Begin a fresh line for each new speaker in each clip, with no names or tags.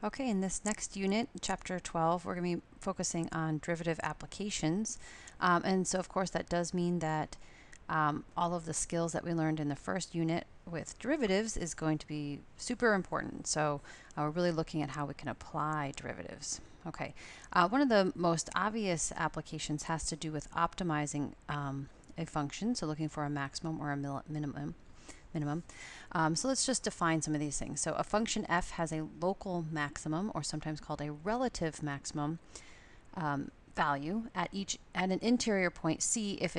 Okay, in this next unit, chapter 12, we're going to be focusing on derivative applications. And so, of course, that does mean that all of the skills that we learned in the first unit with derivatives is going to be super important. So we're really looking at how we can apply derivatives. Okay, one of the most obvious applications has to do with optimizing a function, so looking for a maximum or a minimum. So let's just define some of these things. So a function f has a local maximum, or sometimes called a relative maximum, value at an interior point c if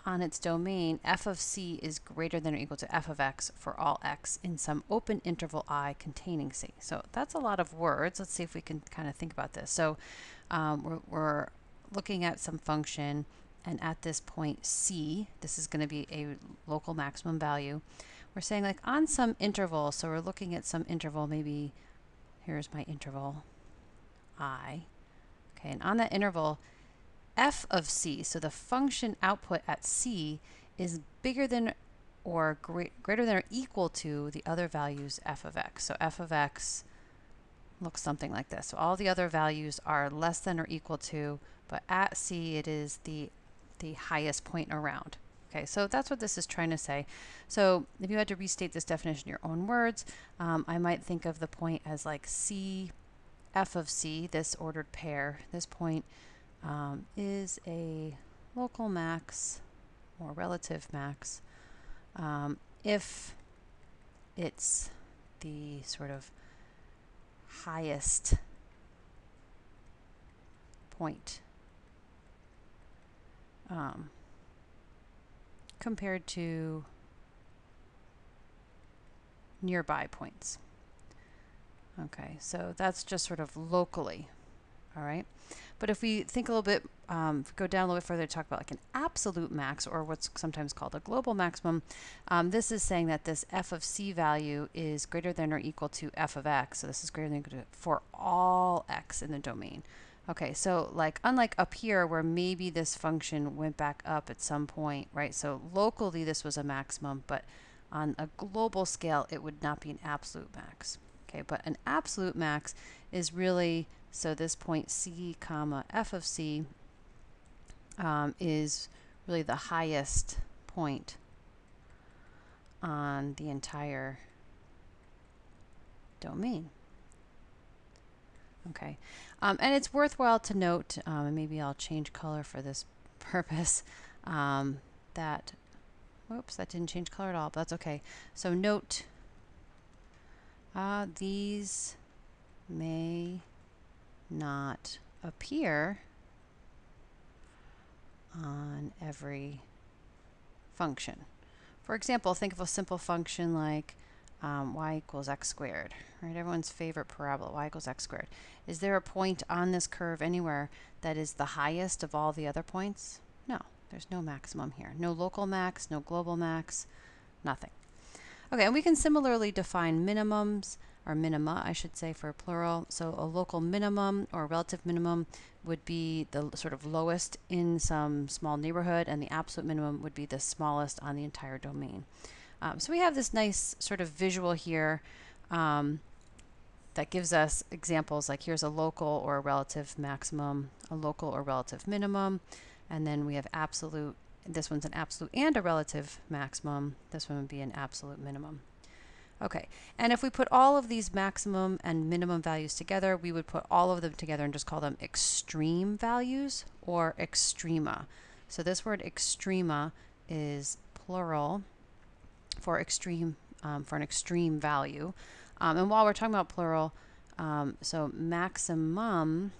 on its domain f of c is greater than or equal to f of x for all x in some open interval I containing c. So that's a lot of words. Let's see if we can kind of think about this. So we're looking at some function, and at this point c, this is going to be a local maximum value. We're saying like on some interval, so we're looking at some interval, maybe here's my interval I. Okay, and on that interval, f of c, so the function output at c, is bigger than or greater than or equal to the other values f of x. So f of x looks something like this. So all the other values are less than or equal to, but at c it is the highest point around. Okay, so that's what this is trying to say. So if you had to restate this definition in your own words, I might think of the point as like c, f of c, this ordered pair. This point is a local max or relative max if it's the sort of highest point compared to nearby points. Okay, so that's just sort of locally. All right, but if we think a little bit, if we go down a little bit further to talk about like an absolute max, or what's sometimes called a global maximum, this is saying that this f of c value is greater than or equal to f of x. So this is greater than or equal to for all x in the domain. Okay, so like unlike up here where maybe this function went back up at some point, right? So locally this was a maximum, but on a global scale it would not be an absolute max. Okay, but an absolute max is really, so this point c comma f of c is really the highest point on the entire domain. Okay, and it's worthwhile to note, and maybe I'll change color for this purpose, that, whoops, that didn't change color at all, but that's okay. So note these may not appear on every function. For example, think of a simple function like y equals x squared, right? Everyone's favorite parabola, y equals x squared. Is there a point on this curve anywhere that is the highest of all the other points? No, there's no maximum here. No local max, no global max, nothing. Okay, and we can similarly define minimums, or minima, I should say, for plural. So a local minimum or relative minimum would be the sort of lowest in some small neighborhood, and the absolute minimum would be the smallest on the entire domain. So we have this nice sort of visual here that gives us examples like here's a local or a relative maximum, a local or relative minimum, and then we have absolute. This one's an absolute and a relative maximum. This one would be an absolute minimum. Okay, and if we put all of these maximum and minimum values together, we would put all of them together and just call them extreme values or extrema. So this word extrema is plural for extreme, for an extreme value. And while we're talking about plural, so maximum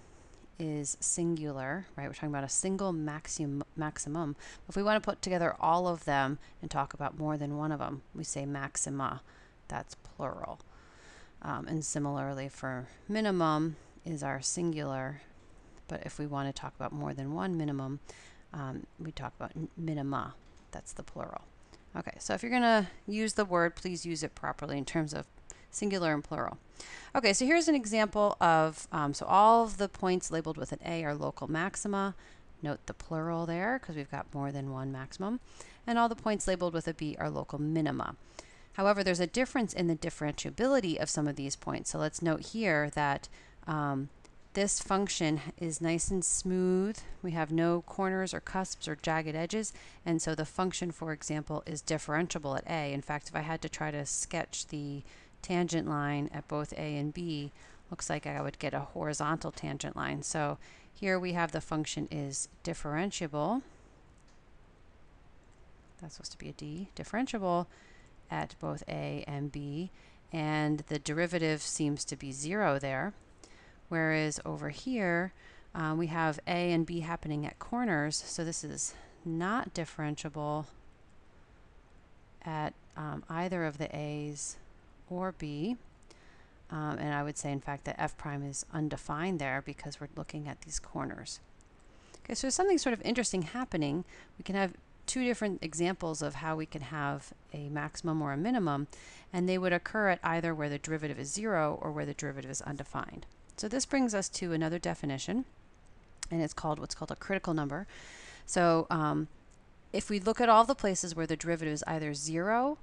is singular, right? We're talking about a single maximum. If we want to put together all of them and talk about more than one of them, we say maxima. That's plural. And similarly for minimum is our singular, but if we want to talk about more than one minimum, we talk about minima. That's the plural. Okay, so if you're going to use the word, please use it properly in terms of singular and plural. Okay, so here's an example of, so all of the points labeled with an A are local maxima. Note the plural there because we've got more than one maximum. And all the points labeled with a B are local minima. However, there's a difference in the differentiability of some of these points. So let's note here that this function is nice and smooth. We have no corners or cusps or jagged edges, and so the function, for example, is differentiable at A. In fact, if I had to try to sketch the tangent line at both A and B, looks like I would get a horizontal tangent line. So here we have the function is differentiable. That's supposed to be a D, differentiable at both A and B, and the derivative seems to be 0 there. Whereas over here, we have A and B happening at corners, so this is not differentiable at either of the A's or B. And I would say, in fact, that f prime is undefined there because we're looking at these corners. Okay, so there's something sort of interesting happening. We can have two different examples of how we can have a maximum or a minimum, and they would occur at either where the derivative is 0 or where the derivative is undefined. So this brings us to another definition, and it's called what's called a critical number. So if we look at all the places where the derivative is either 0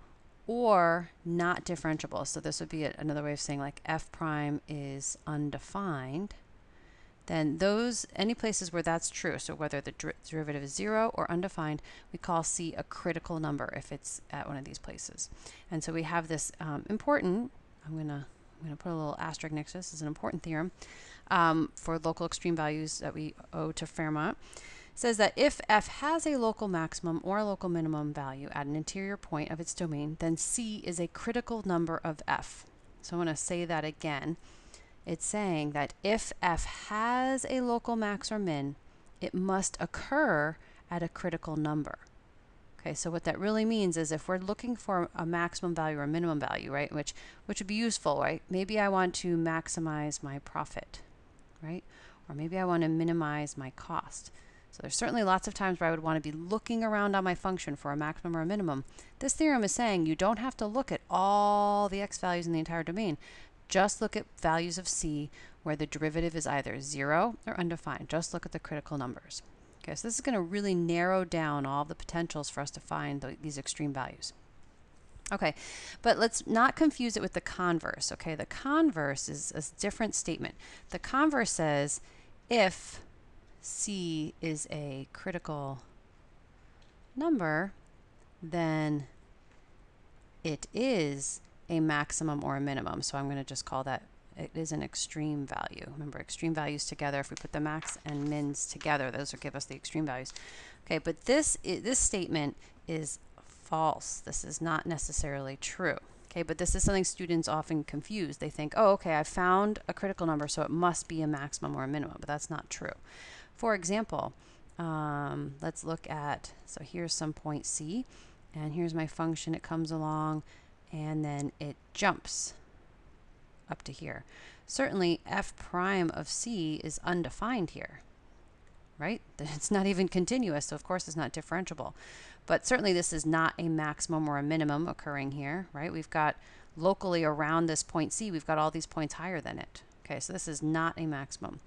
or not differentiable, so this would be another way of saying like f prime is undefined, then any places where that's true, so whether the derivative is 0 or undefined, we call C a critical number if it's at one of these places. And so we have this important, I'm going to put a little asterisk next to this. This is an important theorem for local extreme values that we owe to Fermat. It says that if f has a local maximum or a local minimum value at an interior point of its domain, then C is a critical number of f. So I want to say that again. It's saying that if f has a local max or min, it must occur at a critical number. Okay, so what that really means is if we're looking for a maximum value or a minimum value, right, which would be useful, right? Maybe I want to maximize my profit, right? Or maybe I want to minimize my cost. So there's certainly lots of times where I would want to be looking around on my function for a maximum or a minimum. This theorem is saying you don't have to look at all the x values in the entire domain. Just look at values of C where the derivative is either 0 or undefined. Just look at the critical numbers. Okay, so this is going to really narrow down all the potentials for us to find these extreme values. Okay, but let's not confuse it with the converse. Okay, the converse is a different statement. The converse says if C is a critical number, then it is a maximum or a minimum. So I'm going to just call that it is an extreme value. Remember, extreme values together, if we put the max and mins together, those will give us the extreme values. Okay, but this statement is false. This is not necessarily true. Okay, but this is something students often confuse. They think, oh, okay, I found a critical number, so it must be a maximum or a minimum, but that's not true. For example, let's look at, so here's some point C, and here's my function. It comes along, and then it jumps up to here. Certainly f prime of C is undefined here, right? It's not even continuous, so of course it's not differentiable. But certainly this is not a maximum or a minimum occurring here, right? We've got locally around this point C, we've got all these points higher than it. Okay, so this is not a maximum.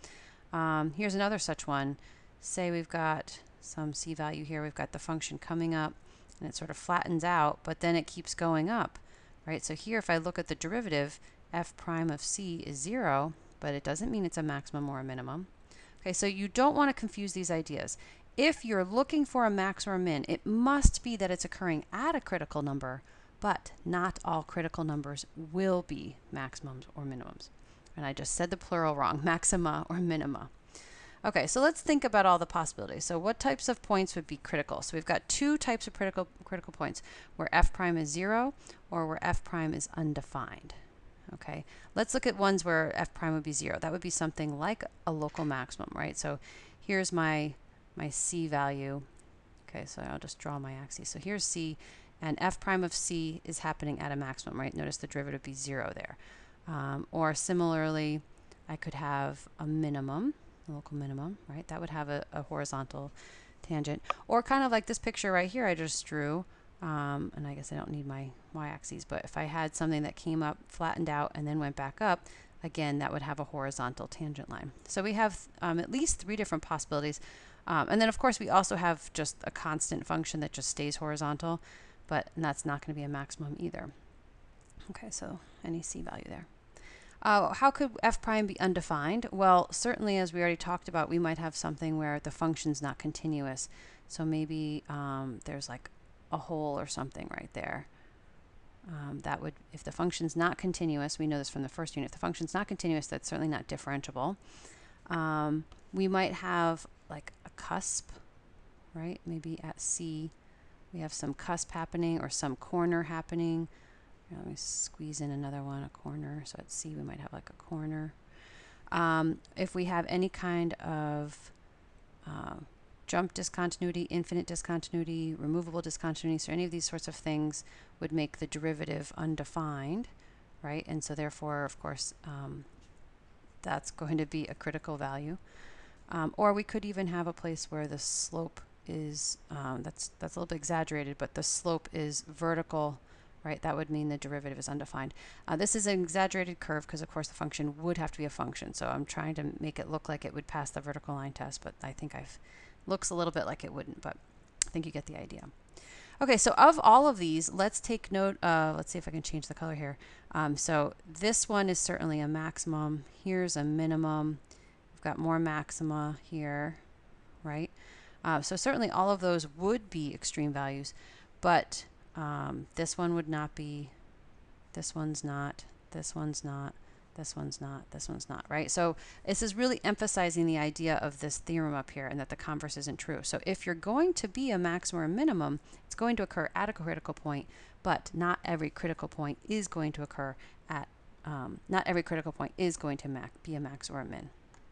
Here's another such one. Say we've got some C value here, we've got the function coming up, and it sort of flattens out, but then it keeps going up, right? So here, if I look at the derivative, f prime of C is 0, but it doesn't mean it's a maximum or a minimum. Okay, so you don't want to confuse these ideas. If you're looking for a max or a min, it must be that it's occurring at a critical number, but not all critical numbers will be maximums or minimums. And I just said the plural wrong, maxima or minima. Okay, so let's think about all the possibilities. So what types of points would be critical? So we've got two types of critical points, where f prime is 0 or where f prime is undefined. Okay, let's look at ones where f prime would be 0. That would be something like a local maximum, right? So here's my C value. Okay, so I'll just draw my axes. So here's C, and f prime of C is happening at a maximum, right? Notice the derivative would be 0 there. Or similarly, I could have a minimum, a local minimum, right? That would have a horizontal tangent. Or kind of like this picture right here I just drew. And I guess I don't need my y-axis, but if I had something that came up, flattened out, and then went back up, again, that would have a horizontal tangent line. So we have at least 3 different possibilities. And then, of course, we also have just a constant function that just stays horizontal, but that's not going to be a maximum either. Okay, so any C value there. How could f prime be undefined? Well, certainly, as we already talked about, we might have something where the function's not continuous. So maybe there's like a hole or something right there. That would, if the function's not continuous, we know this from the first unit, if the function's not continuous, that's certainly not differentiable. We might have like a cusp, right? Maybe at C, we have some cusp happening or some corner happening. Here, let me squeeze in another one, a corner. So at C, we might have like a corner. If we have any kind of jump discontinuity, infinite discontinuity, removable discontinuity, so any of these sorts of things would make the derivative undefined, right? And so therefore, of course, that's going to be a critical value. Or we could even have a place where the slope is, that's a little bit exaggerated, but the slope is vertical, right? That would mean the derivative is undefined. This is an exaggerated curve because, of course, the function would have to be a function. So I'm trying to make it look like it would pass the vertical line test, but I think looks a little bit like it wouldn't, but I think you get the idea. Okay, so of all of these, let's take note. Let's see if I can change the color here. So this one is certainly a maximum. Here's a minimum. We've got more maxima here, right? So certainly all of those would be extreme values, but this one would not be, this one's not, this one's not, this one's not, this one's not, right? So this is really emphasizing the idea of this theorem up here and that the converse isn't true. So if you're going to be a maximum or a minimum, it's going to occur at a critical point, but not every critical point is going to occur at, not every critical point is going to be a max or a min.